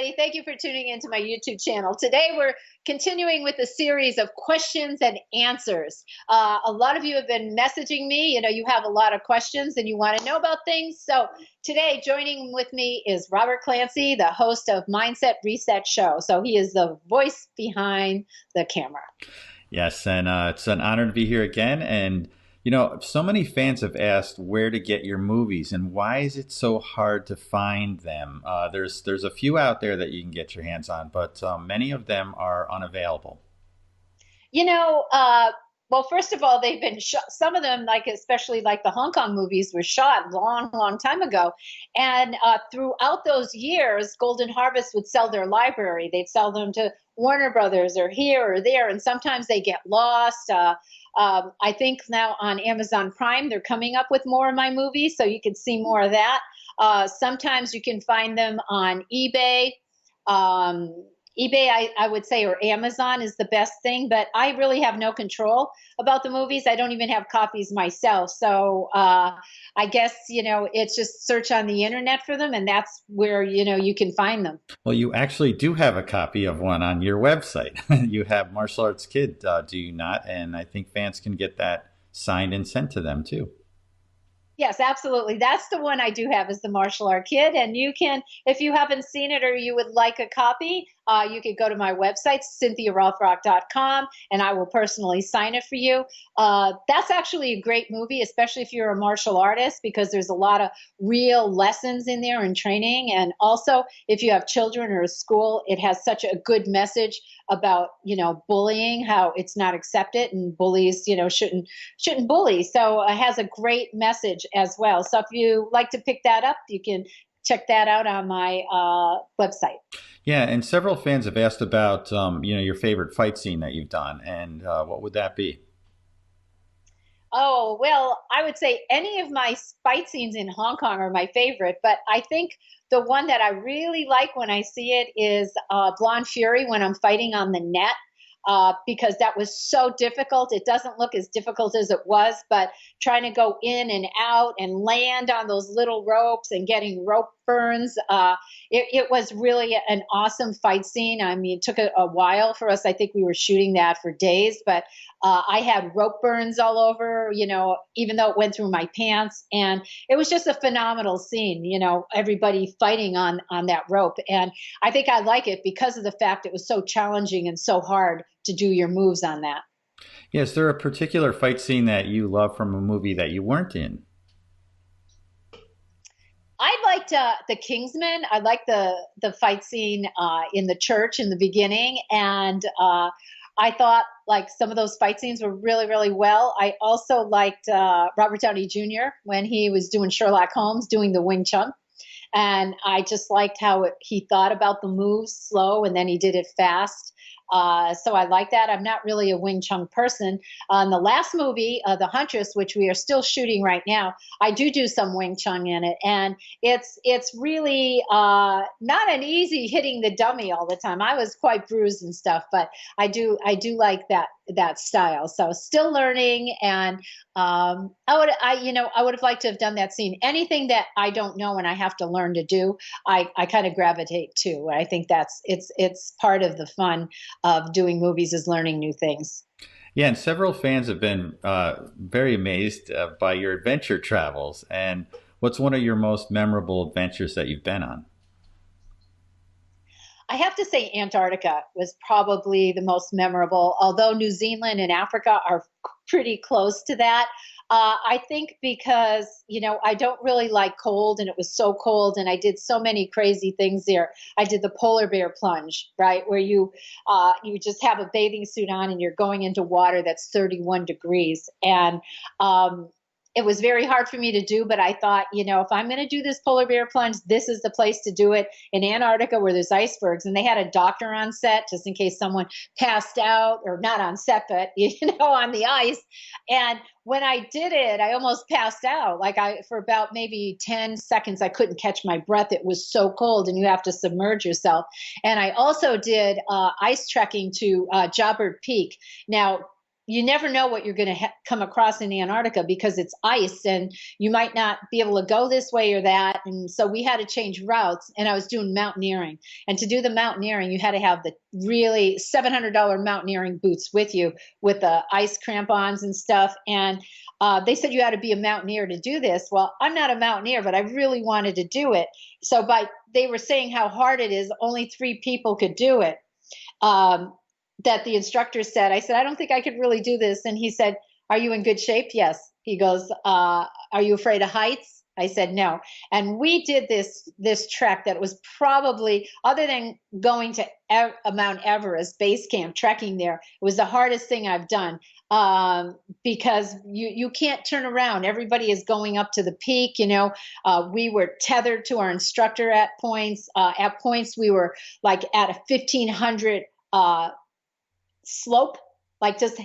everybody. Thank you for tuning into my YouTube channel. Today, we're continuing with a series of questions and answers. A lot of you have been messaging me. You have a lot of questions and you want to know about things. So today, joining with me is Robert Clancy, the host of Mindset Reset Show. So he is the voice behind the camera. Yes, and it's an honor to be here again. And so many fans have asked where to get your movies and why is it so hard to find them. There's a few out there that you can get your hands on, but many of them are unavailable. You know, uh, well, first of all, they've been shot. Some of them, like especially like the Hong Kong movies, were shot long, long time ago. And throughout those years, Golden Harvest would sell their library. They'd sell them to Warner Brothers or here or there, and sometimes they get lost. I think now on Amazon Prime, they're coming up with more of my movies, so you can see more of that. Sometimes you can find them on eBay. Um, eBay, I would say, or Amazon is the best thing, but I really have no control about the movies. I don't even have copies myself. So I guess, it's just search on the internet for them, and that's where, you can find them. Well, you actually do have a copy of one on your website. You have Martial Arts Kid, do you not? And I think fans can get that signed and sent to them too. Yes, absolutely. That's the one I do have is the Martial Art Kid. And you can, if you haven't seen it or you would like a copy, you could go to my website, cynthiarothrock.com, and I will personally sign it for you. That's actually a great movie, especially if you're a martial artist, because there's a lot of real lessons in there and training. And also, if you have children or a school, it has such a good message about, bullying, how it's not accepted and bullies, shouldn't bully. So it has a great message as well. So if you like to pick that up, you can check that out on my website. Yeah, and several fans have asked about your favorite fight scene that you've done, and what would that be? Oh, well, I would say any of my fight scenes in Hong Kong are my favorite, but I think the one that I really like when I see it is Blonde Fury when I'm fighting on the net. Because that was so difficult. It doesn't look as difficult as it was, but trying to go in and out and land on those little ropes and getting rope burns, it was really an awesome fight scene. I mean, it took a while for us. I think we were shooting that for days, but I had rope burns all over, even though it went through my pants. And it was just a phenomenal scene, everybody fighting on that rope. And I think I like it because of the fact it was so challenging and so hard to do your moves on that. Yeah, is there a particular fight scene that you love from a movie that you weren't in? I liked the Kingsman. I liked the fight scene in the church in the beginning, and I thought like some of those fight scenes were really, really well. I also liked Robert Downey Jr. when he was doing Sherlock Holmes, doing the Wing Chun. And I just liked how he thought about the moves slow and then he did it fast. So I like that. I'm not really a Wing Chun person. On the last movie, The Huntress, which we are still shooting right now, I do some Wing Chun in it, and it's really not an easy hitting the dummy all the time. I was quite bruised and stuff, but I do like that style. So still learning, and I would have liked to have done that scene. Anything that I don't know and I have to learn to do, I kind of gravitate to. I think it's part of the fun of doing movies is learning new things. Yeah, and several fans have been very amazed by your adventure travels. And what's one of your most memorable adventures that you've been on? I have to say Antarctica was probably the most memorable, although New Zealand and Africa are pretty close to that. I think because, I don't really like cold and it was so cold and I did so many crazy things there. I did the polar bear plunge, right? Where you just have a bathing suit on and you're going into water that's 31 degrees. And it was very hard for me to do, but I thought, if I'm going to do this polar bear plunge, this is the place to do it in Antarctica where there's icebergs. And they had a doctor on set just in case someone passed out, or not on set, but, on the ice. And when I did it, I almost passed out. Like for about maybe 10 seconds, I couldn't catch my breath. It was so cold and you have to submerge yourself. And I also did ice trekking to Jobbert Peak. Now, you never know what you're going to come across in Antarctica because it's ice and you might not be able to go this way or that. And so we had to change routes, and I was doing mountaineering. And to do the mountaineering, you had to have the really $700 mountaineering boots with you with the ice crampons and stuff. And they said you had to be a mountaineer to do this. Well, I'm not a mountaineer, but I really wanted to do it. So they were saying how hard it is. Only 3 people could do it. Um, that the instructor said, I said, I don't think I could really do this. And he said, are you in good shape? Yes. He goes, are you afraid of heights? I said, no. And we did this trek that was probably, other than going to Mount Everest base camp, trekking there, it was the hardest thing I've done, because you can't turn around. Everybody is going up to the peak. We were tethered to our instructor at points. At points, we were like at a 1,500 slope, like just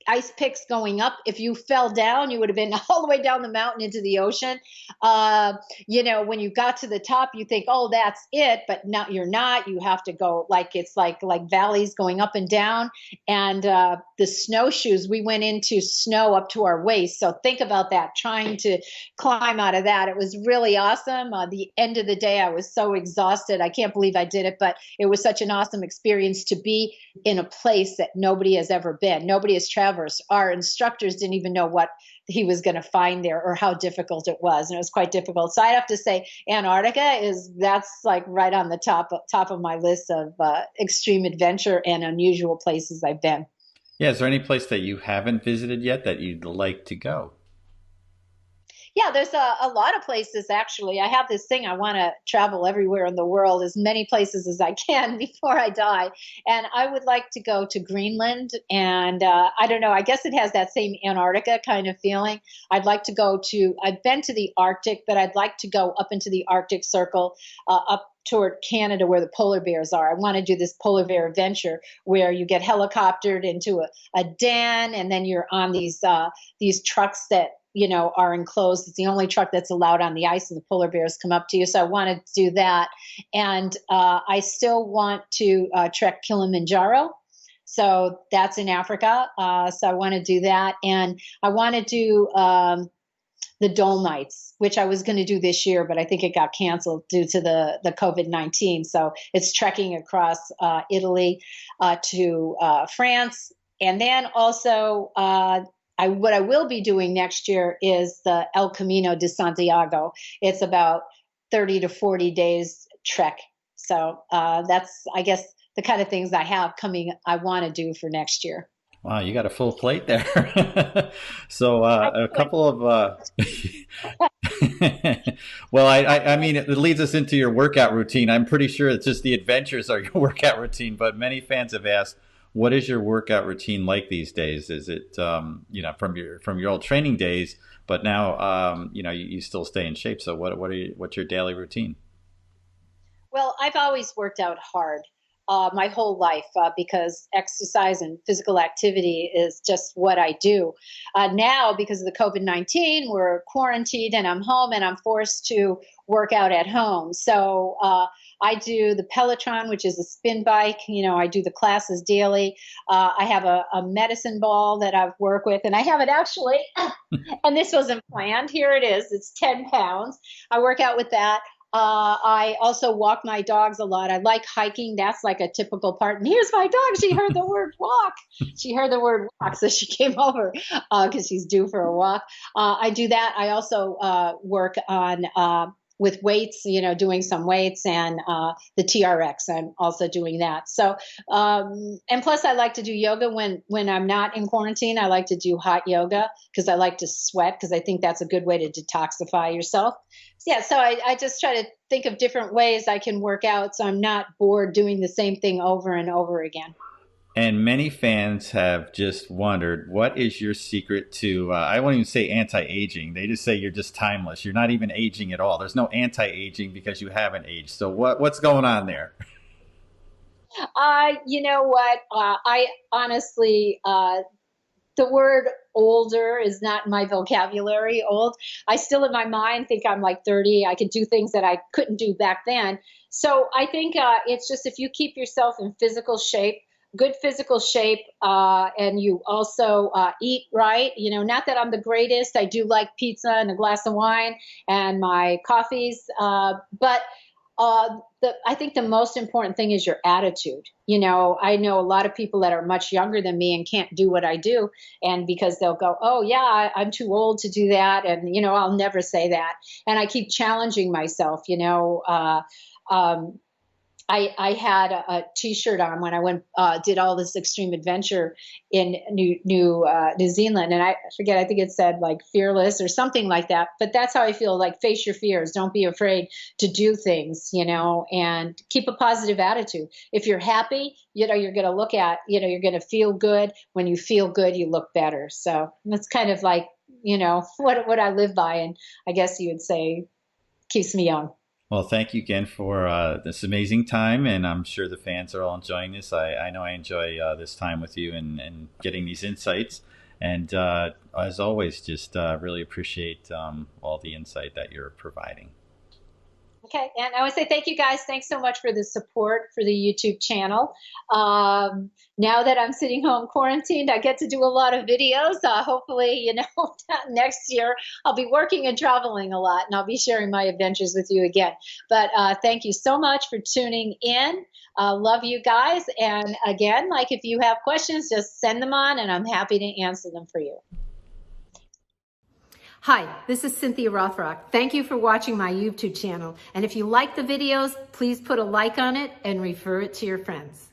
ice picks going up. If you fell down, you would have been all the way down the mountain into the ocean. When you got to the top, you think, oh, that's it. But now you're not. You have to go it's like valleys going up and down. And the snowshoes, we went into snow up to our waist. So think about that, trying to climb out of that. It was really awesome. The end of the day, I was so exhausted. I can't believe I did it, but it was such an awesome experience to be in a place that nobody has ever been. Nobody has traveled. Our instructors didn't even know what he was going to find there or how difficult it was. And it was quite difficult. So I'd have to say Antarctica that's like right on the top of my list of extreme adventure and unusual places I've been. Yeah, is there any place that you haven't visited yet that you'd like to go? Yeah, there's a lot of places actually. I have this thing. I want to travel everywhere in the world, as many places as I can before I die. And I would like to go to Greenland. And I don't know, I guess it has that same Antarctica kind of feeling. I've been to the Arctic, but I'd like to go up into the Arctic Circle, up toward Canada where the polar bears are. I want to do this polar bear adventure where you get helicoptered into a den, and then you're on these trucks that are enclosed. It's the only truck that's allowed on the ice, and the polar bears come up to you. So I want to do that. And I still want to trek Kilimanjaro. So that's in Africa. So I want to do that. And I want to do the Dolomites, which I was going to do this year, but I think it got canceled due to the COVID-19. So it's trekking across Italy to France. And then also what I will be doing next year is the El Camino de Santiago. It's about 30 to 40 days trek. So that's, I guess, the kind of things I want to do for next year. Wow, you got a full plate there. So a couple of well, I mean, it leads us into your workout routine. I'm pretty sure it's just the adventures are your workout routine, but many fans have asked, what is your workout routine like these days? Is it from your old training days, but now you still stay in shape. So what's your daily routine? Well, I've always worked out hard my whole life because exercise and physical activity is just what I do. Now, because of the COVID-19, we're quarantined and I'm home and I'm forced to work out at home. So I do the Peloton, which is a spin bike. I do the classes daily. I have a medicine ball that I've worked with, and I have it actually, and this wasn't planned. Here it is. It's 10 pounds. I work out with that. I also walk my dogs a lot. I like hiking. That's like a typical part. And here's my dog. She heard the word walk. She heard the word walk, so she came over because she's due for a walk. I do that. I also work on with weights, doing some weights, and the TRX. I'm also doing that. So, and plus I like to do yoga when I'm not in quarantine. I like to do hot yoga because I like to sweat, because I think that's a good way to detoxify yourself. Yeah. So I just try to think of different ways I can work out so I'm not bored doing the same thing over and over again. And many fans have just wondered, what is your secret to, I won't even say anti-aging. They just say you're just timeless. You're not even aging at all. There's no anti-aging because you haven't aged. So what's going on there? You know what? I honestly, the word older is not in my vocabulary. Old, I still in my mind think I'm like 30. I could do things that I couldn't do back then. So I think it's just, if you keep yourself in physical shape, good physical shape, and you also eat right. Not that I'm the greatest. I do like pizza and a glass of wine and my coffees, but I think the most important thing is your attitude. I know a lot of people that are much younger than me and can't do what I do, and because they'll go, "Oh yeah, I'm too old to do that," and I'll never say that. And I keep challenging myself. Um, I had a T-shirt on when I went did all this extreme adventure in New Zealand, and I forget. I think it said like fearless or something like that. But that's how I feel. Like face your fears. Don't be afraid to do things. And keep a positive attitude. If you're happy, you're going to look at. You're going to feel good. When you feel good, you look better. So that's kind of like what I live by, and I guess you would say keeps me young. Well, thank you again for this amazing time, and I'm sure the fans are all enjoying this. I know I enjoy this time with you and getting these insights. And as always, just really appreciate all the insight that you're providing. Okay, and I would say thank you guys. Thanks so much for the support for the YouTube channel. Now that I'm sitting home quarantined, I get to do a lot of videos. Hopefully, next year I'll be working and traveling a lot, and I'll be sharing my adventures with you again. But thank you so much for tuning in. Love you guys. And again, like if you have questions, just send them on, and I'm happy to answer them for you. Hi, this is Cynthia Rothrock. Thank you for watching my YouTube channel. And if you like the videos, please put a like on it and refer it to your friends.